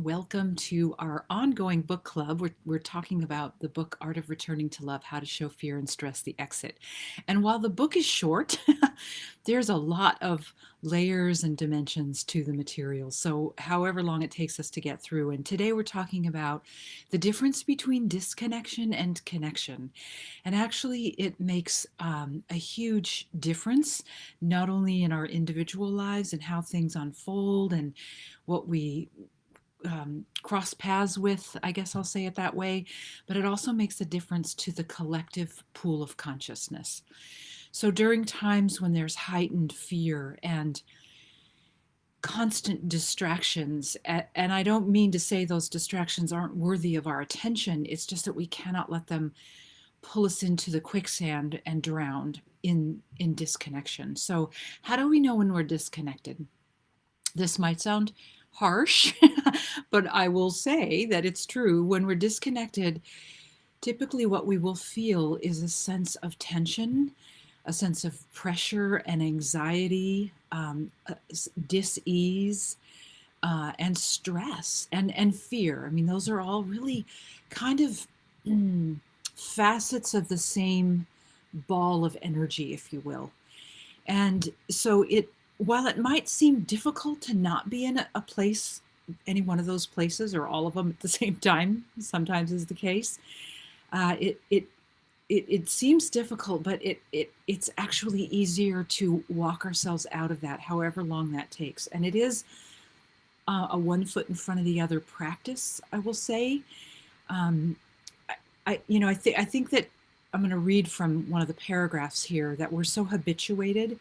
Welcome to our ongoing book club. We're talking about the book Art of Returning to Love, How to Show Fear and Stress the Exit. And while the book is short, there's a lot of layers and dimensions to the material. So, however long it takes us to get through. And today we're talking about the difference between disconnection and connection. And actually, it makes a huge difference, not only in our individual lives and how things unfold and what we cross paths with, I guess I'll say it that way, but it also makes a difference to the collective pool of consciousness. So during times when there's heightened fear and constant distractions, and I don't mean to say those distractions aren't worthy of our attention, it's just that we cannot let them pull us into the quicksand and drown in disconnection. So how do we know when we're disconnected? This might sound harsh, but I will say that it's true. When we're disconnected, typically what we will feel is a sense of tension, a sense of pressure and anxiety, dis-ease, and stress and fear. I mean, those are all really kind of facets of the same ball of energy, if you will. And so while it might seem difficult to not be in a place, any one of those places or all of them at the same time, sometimes is the case. It seems difficult, but it's actually easier to walk ourselves out of that, however long that takes. And it is a one foot in front of the other practice, I will say. Um, I think that I'm going to read from one of the paragraphs here that we're so habituated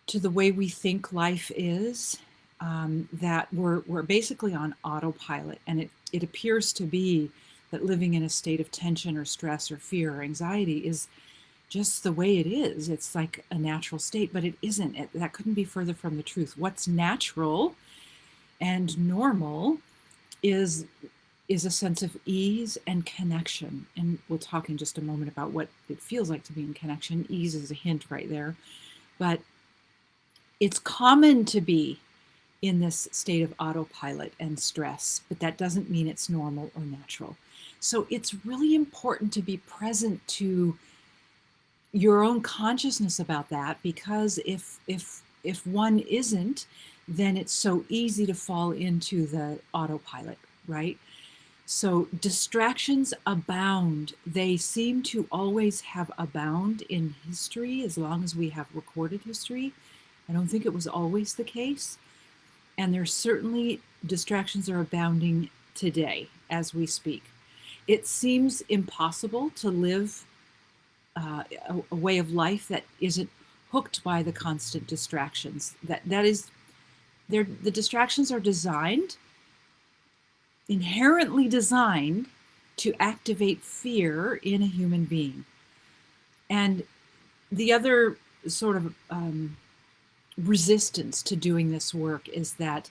to the way we think life is, that we're basically on autopilot, and it appears to be that living in a state of tension or stress or fear or anxiety is just the way it is. It's like a natural state, but it isn't. That couldn't be further from the truth. What's natural and normal is a sense of ease and connection. And we'll talk in just a moment about what it feels like to be in connection. Ease is a hint right there. But it's common to be in this state of autopilot and stress, but that doesn't mean it's normal or natural. So it's really important to be present to your own consciousness about that, because if one isn't, then it's so easy to fall into the autopilot, right? So distractions abound. They seem to always have abound in history as long as we have recorded history. I don't think it was always the case. And there's certainly distractions are abounding today as we speak. It seems impossible to live a way of life that isn't hooked by the constant distractions. That is, the distractions are inherently designed to activate fear in a human being. And the other sort of resistance to doing this work is that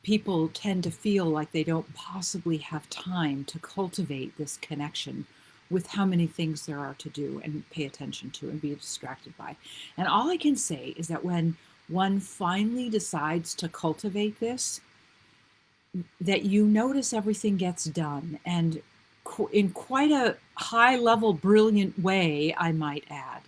people tend to feel like they don't possibly have time to cultivate this connection with how many things there are to do and pay attention to and be distracted by. And all I can say is that when one finally decides to cultivate this, that you notice everything gets done, and in quite a high level, brilliant way, I might add.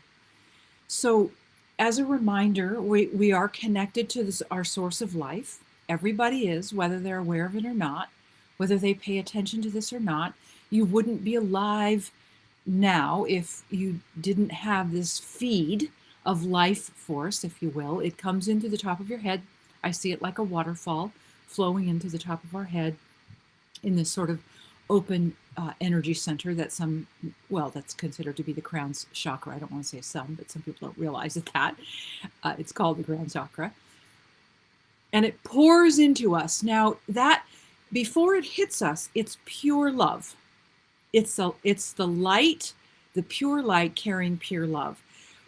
So as a reminder, we are connected to our source of life. Everybody is, whether they're aware of it or not, whether they pay attention to this or not. You wouldn't be alive now if you didn't have this feed of life force, if you will. It comes into the top of your head. I see it like a waterfall flowing into the top of our head in this sort of open energy center that's considered to be the crown chakra. I don't want to say some, but some people don't realize that. It's called the crown chakra. And it pours into us. Now, that before it hits us, it's pure love. It's the light, the pure light carrying pure love.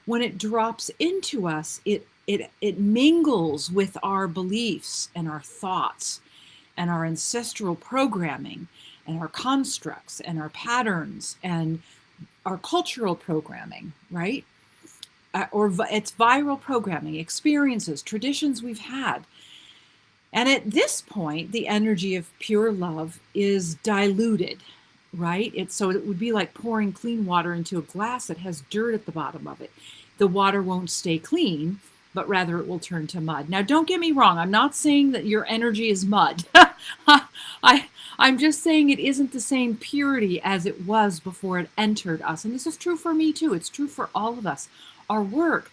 When it drops into us, it mingles with our beliefs and our thoughts and our ancestral programming and our constructs and our patterns and our cultural programming, right? Or it's viral programming, experiences, traditions we've had. And at this point, the energy of pure love is diluted, right? So it would be like pouring clean water into a glass that has dirt at the bottom of it. The water won't stay clean, but rather it will turn to mud. Now, don't get me wrong. I'm not saying that your energy is mud. I'm just saying it isn't the same purity as it was before it entered us. And this is true for me too. It's true for all of us. Our work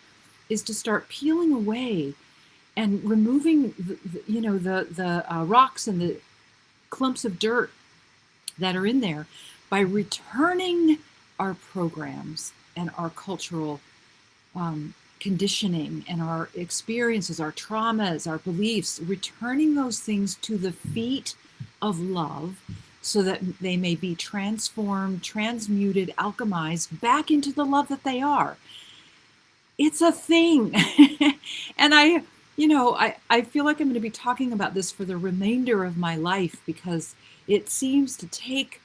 is to start peeling away and removing the rocks and the clumps of dirt that are in there by returning our programs and our cultural conditioning and our experiences, our traumas, our beliefs, returning those things to the feet of love so that they may be transformed, transmuted, alchemized back into the love that they are. It's a thing. And I feel like I'm going to be talking about this for the remainder of my life because it seems to take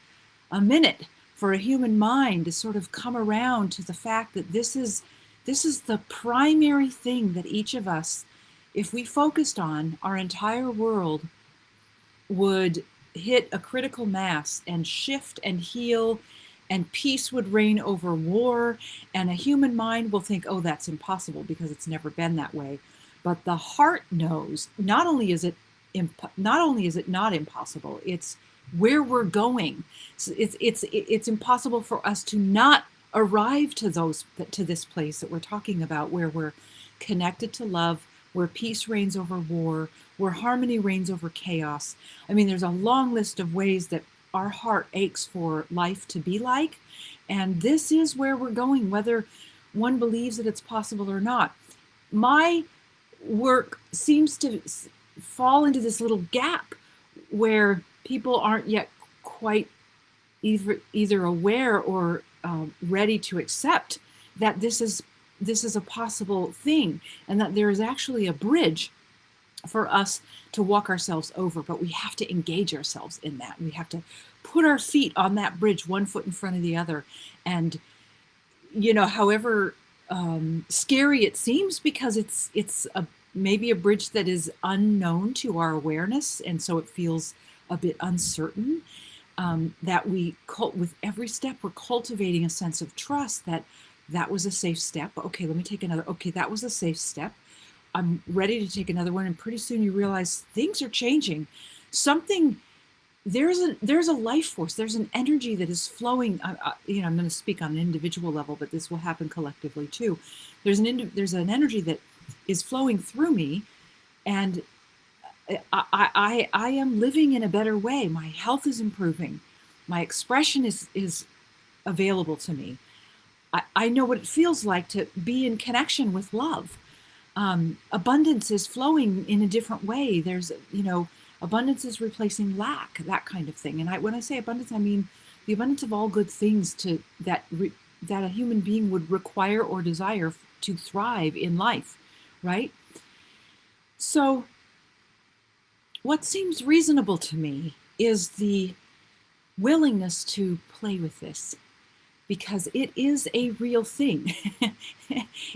a minute for a human mind to sort of come around to the fact that this is the primary thing that each of us, if we focused on, our entire world would hit a critical mass and shift and heal, and peace would reign over war, and a human mind will think, oh, that's impossible because it's never been that way. But the heart knows not only is it not impossible, it's where we're going. So it's impossible for us to not arrive to this place that we're talking about, where we're connected to love, where peace reigns over war, where harmony reigns over chaos. I mean, there's a long list of ways that our heart aches for life to be like, and this is where we're going, whether one believes that it's possible or not. My work seems to fall into this little gap where people aren't yet quite either aware or ready to accept that this is a possible thing, and that there is actually a bridge for us to walk ourselves over, but we have to engage ourselves in that. We have to put our feet on that bridge, one foot in front of the other. And, however scary it seems, because it's maybe a bridge that is unknown to our awareness, and so it feels a bit uncertain, that with every step, we're cultivating a sense of trust that was a safe step. Okay, let me take another. Okay, that was a safe step. I'm ready to take another one. And pretty soon you realize things are changing. There's a life force. There's an energy that is flowing. I'm going to speak on an individual level, but this will happen collectively too. There's an energy that is flowing through me, and I am living in a better way. My health is improving. My expression is available to me. I know what it feels like to be in connection with love. Abundance is flowing in a different way. There's, abundance is replacing lack, that kind of thing. And when I say abundance, I mean the abundance of all good things that a human being would require or desire to thrive in life, right? So what seems reasonable to me is the willingness to play with this, because it is a real thing.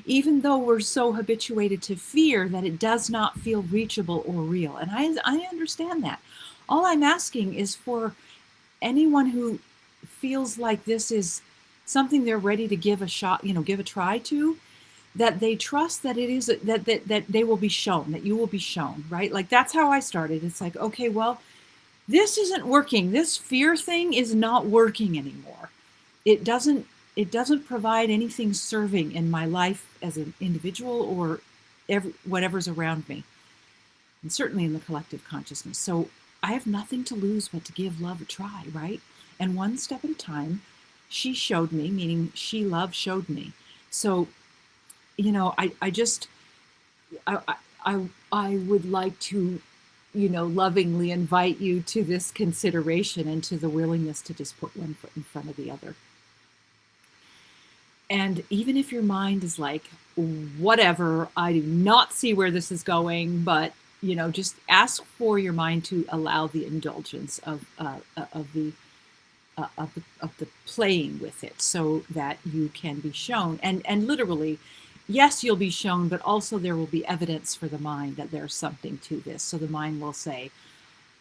Even though we're so habituated to fear that it does not feel reachable or real. And I understand that. All I'm asking is for anyone who feels like this is something they're ready to give a shot, give a try to, that they trust that it is, that they will be shown, that you will be shown, right? Like, that's how I started. It's like, okay, well, this isn't working. This fear thing is not working anymore. It doesn't provide anything serving in my life as an individual or whatever's around me, and certainly in the collective consciousness. So I have nothing to lose but to give love a try, right? And one step at a time, she showed me, meaning she, love, showed me. So, I would like to, lovingly invite you to this consideration and to the willingness to just put one foot in front of the other. And even if your mind is like, whatever, I do not see where this is going, but, just ask for your mind to allow the indulgence of the playing with it, so that you can be shown. And literally, yes, you'll be shown, but also there will be evidence for the mind that there's something to this. So the mind will say,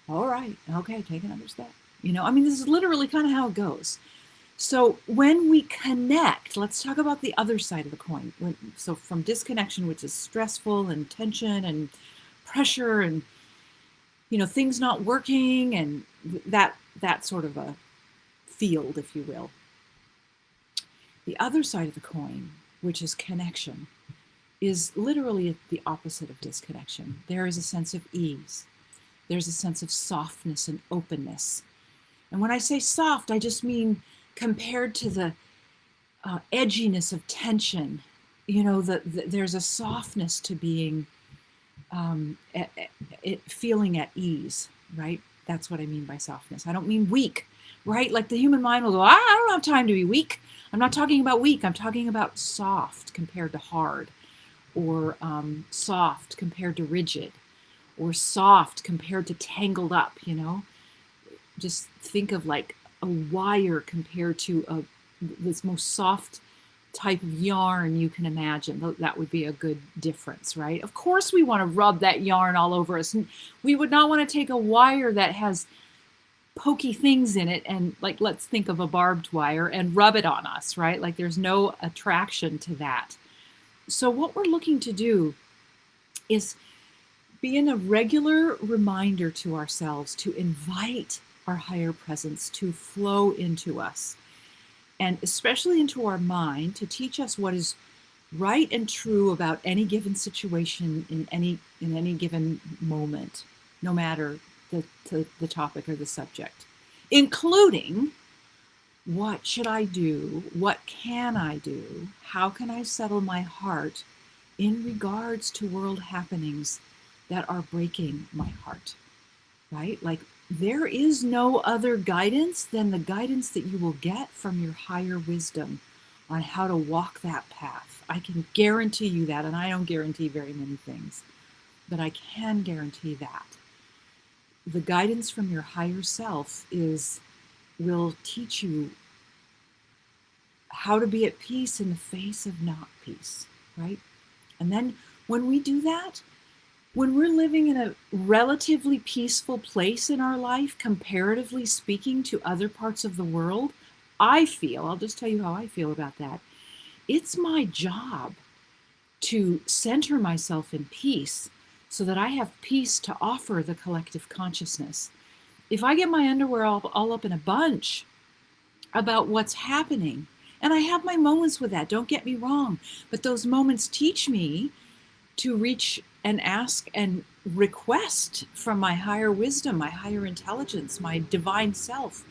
all right, okay, take another step. I mean, this is literally kind of how it goes. So when we connect, let's talk about the other side of the coin. So from disconnection, which is stressful and tension and pressure and things not working and that sort of a field, if you will. The other side of the coin, which is connection, is literally the opposite of disconnection. There is a sense of ease. There's a sense of softness and openness. And when I say soft, I just mean compared to the edginess of tension. There's a softness to being feeling at ease, right? That's what I mean by softness. I don't mean weak, right? Like the human mind will go, I don't have time to be weak. I'm not talking about weak. I'm talking about soft compared to hard, or soft compared to rigid, or soft compared to tangled up, Just think of like a wire compared to this most soft type of yarn you can imagine. That would be a good difference, right? Of course we want to rub that yarn all over us. And we would not want to take a wire that has pokey things in it and, like, let's think of a barbed wire, and rub it on us, right? Like there's no attraction to that. So what we're looking to do is be in a regular reminder to ourselves to invite our higher presence to flow into us, and especially into our mind, to teach us what is right and true about any given situation in any given moment, no matter the topic or the subject, including what should I do, what can I do, how can I settle my heart in regards to world happenings that are breaking my heart, right? Like, there is no other guidance than the guidance that you will get from your higher wisdom on how to walk that path. I can guarantee you that, and I don't guarantee very many things, but I can guarantee that. The guidance from your higher self will teach you how to be at peace in the face of not peace, right? And then when we do that, when we're living in a relatively peaceful place in our life, comparatively speaking to other parts of the world, I'll just tell you how I feel about that. It's my job to center myself in peace so that I have peace to offer the collective consciousness. If I get my underwear all up in a bunch about what's happening, and I have my moments with that, don't get me wrong, but those moments teach me to reach and ask and request from my higher wisdom, my higher intelligence, my divine self,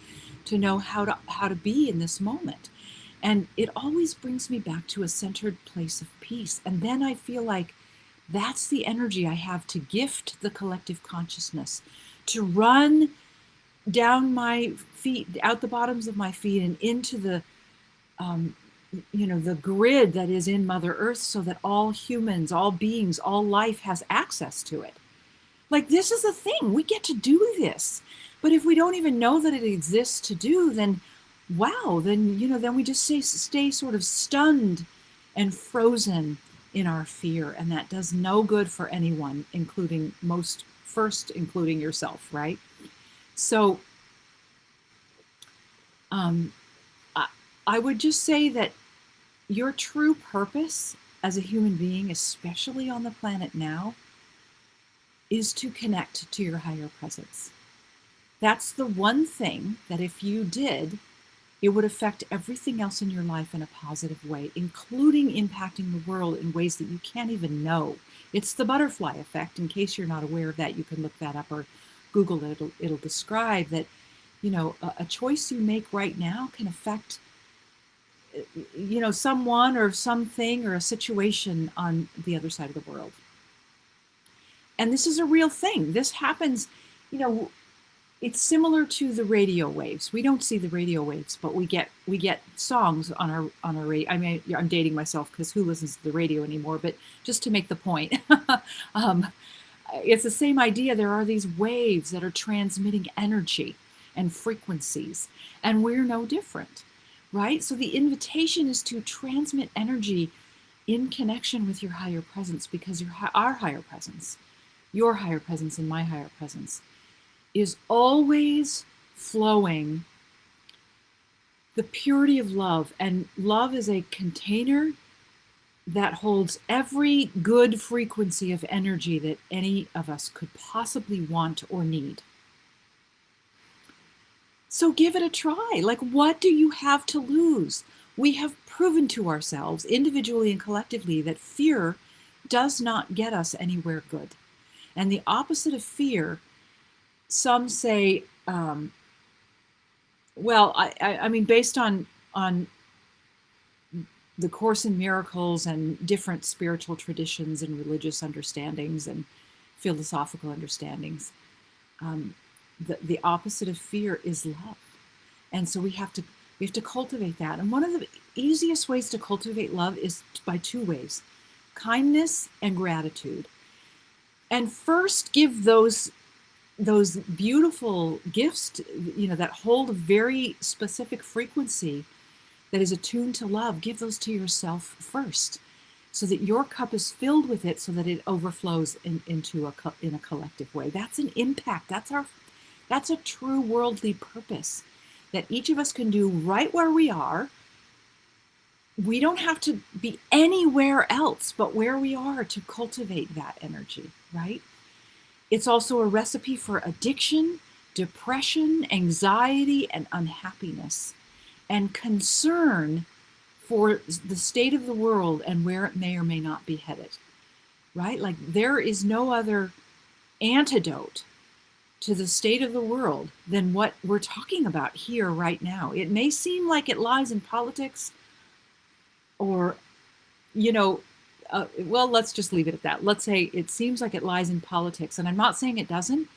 to know how to be in this moment. And it always brings me back to a centered place of peace. And then I feel like that's the energy I have to gift the collective consciousness, to run down my feet, out the bottoms of my feet, and into the the grid that is in Mother Earth, so that all humans, all beings, all life has access to it. Like, this is the thing, we get to do this. But if we don't even know that it exists to do, then wow, then we just stay sort of stunned and frozen in our fear, and that does no good for anyone, including yourself, right? So I would just say that your true purpose as a human being, especially on the planet now, is to connect to your higher presence. That's the one thing that if you did, it would affect everything else in your life in a positive way, including impacting the world in ways that you can't even know. It's the butterfly effect. In case you're not aware of that, you can look that up or Google it. It'll describe that, a choice you make right now can affect someone or something or a situation on the other side of the world. And this is a real thing. This happens, it's similar to the radio waves. We don't see the radio waves, but we get songs on our radio. I mean, I'm dating myself because who listens to the radio anymore? But just to make the point, it's the same idea. There are these waves that are transmitting energy and frequencies, and we're no different. Right? So the invitation is to transmit energy in connection with your higher presence, because our higher presence, your higher presence and my higher presence, is always flowing the purity of love. And love is a container that holds every good frequency of energy that any of us could possibly want or need. So give it a try. Like, what do you have to lose? We have proven to ourselves, individually and collectively, that fear does not get us anywhere good. And the opposite of fear, some say, well, I mean, based on the Course in Miracles and different spiritual traditions and religious understandings and philosophical understandings, the opposite of fear is love. And so we have to cultivate that. And one of the easiest ways to cultivate love is by two ways: kindness and gratitude. And first, give those beautiful gifts, that hold a very specific frequency that is attuned to love. Give those to yourself first, so that your cup is filled with it, so that it overflows in a collective way. That's an impact. That's a true worldly purpose that each of us can do right where we are. We don't have to be anywhere else but where we are to cultivate that energy, right? It's also a recipe for addiction, depression, anxiety, and unhappiness, and concern for the state of the world and where it may or may not be headed, right? Like, there is no other antidote to the state of the world than what we're talking about here right now. It may seem like it lies in politics, or, well, let's just leave it at that. Let's say it seems like it lies in politics. And I'm not saying it doesn't,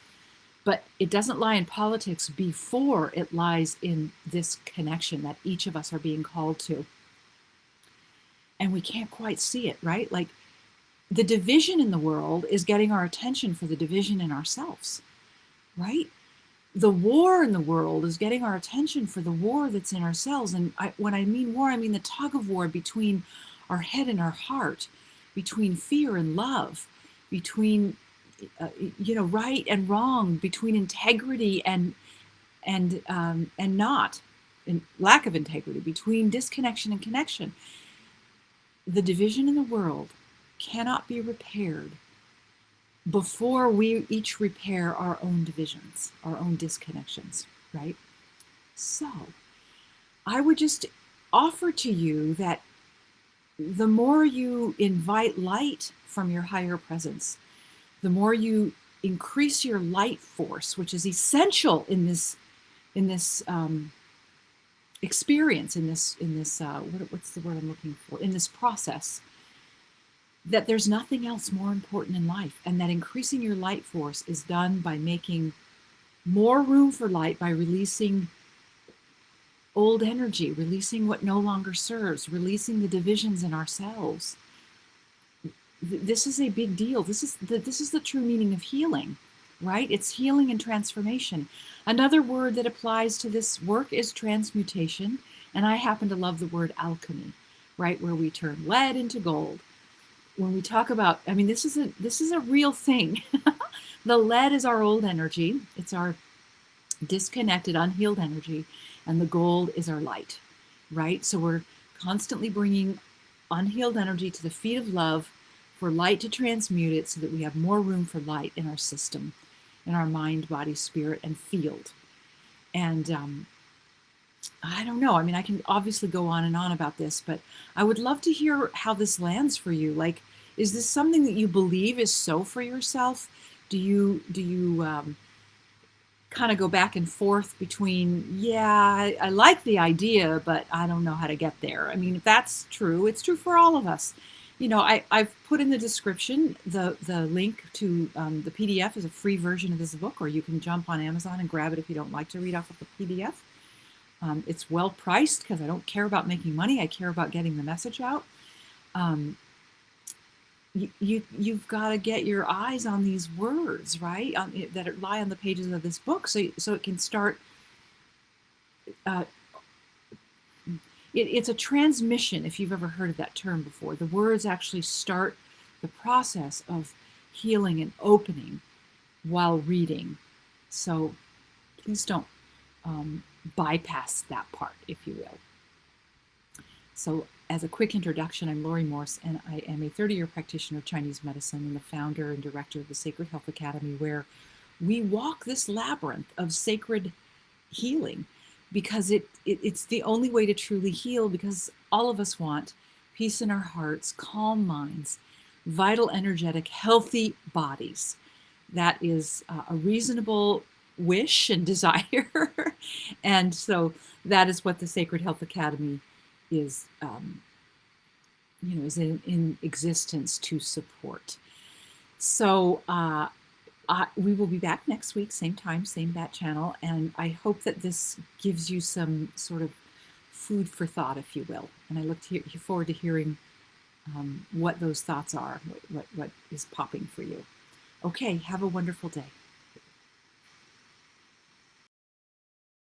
but it doesn't lie in politics before it lies in this connection that each of us are being called to. And we can't quite see it, right? Like, the division in the world is getting our attention for the division in ourselves, right? The war in the world is getting our attention for the war that's in ourselves. And when I mean war, I mean the tug of war between our head and our heart, between fear and love, between right and wrong, between integrity and not, and lack of integrity, between disconnection and connection. The division in the world cannot be repaired before we each repair our own divisions, our own disconnections, right? So I would just offer to you that the more you invite light from your higher presence, the more you increase your light force, which is essential in this experience, in this what's the word I'm looking for, in this process, that there's nothing else more important in life, and that increasing your light force is done by making more room for light, by releasing old energy, releasing what no longer serves, releasing the divisions in ourselves. This is a big deal. This is the true meaning of healing, right? It's healing and transformation. Another word that applies to this work is transmutation, and I happen to love the word alchemy, right? Where we turn lead into gold. When we talk about, I mean, this is a real thing. The lead is our old energy. It's our disconnected, unhealed energy, and the gold is our light, right? So we're constantly bringing unhealed energy to the feet of love for light to transmute it, so that we have more room for light in our system, in our mind, body, spirit, and field. And I don't know. I mean, I can obviously go on and on about this, but I would love to hear how this lands for you. Like, is this something that you believe is so for yourself? Do you kind of go back and forth between, yeah, I like the idea, but I don't know how to get there? I mean, if that's true, it's true for all of us. I've put in the description the link to the PDF is a free version of this book, or you can jump on Amazon and grab it if you don't like to read off of the PDF. It's well priced because I don't care about making money. I care about getting the message out. You've got to get your eyes on these words, right? That lie on the pages of this book, so it can start. it's a transmission, if you've ever heard of that term before. The words actually start the process of healing and opening while reading. So please don't bypass that part, if you will. So as a quick introduction, I'm Lori Morse, and I am a 30-year practitioner of Chinese medicine and the founder and director of the Sacred Health Academy, where we walk this labyrinth of sacred healing, because it's the only way to truly heal, because all of us want peace in our hearts, calm minds, vital, energetic, healthy bodies. That is a reasonable wish and desire. And so that is what the Sacred Health Academy is, is in existence to support. So we will be back next week, same time, same bat channel, and I hope that this gives you some sort of food for thought, if you will. And I look forward to hearing what those thoughts are, what is popping for you. Okay, have a wonderful day.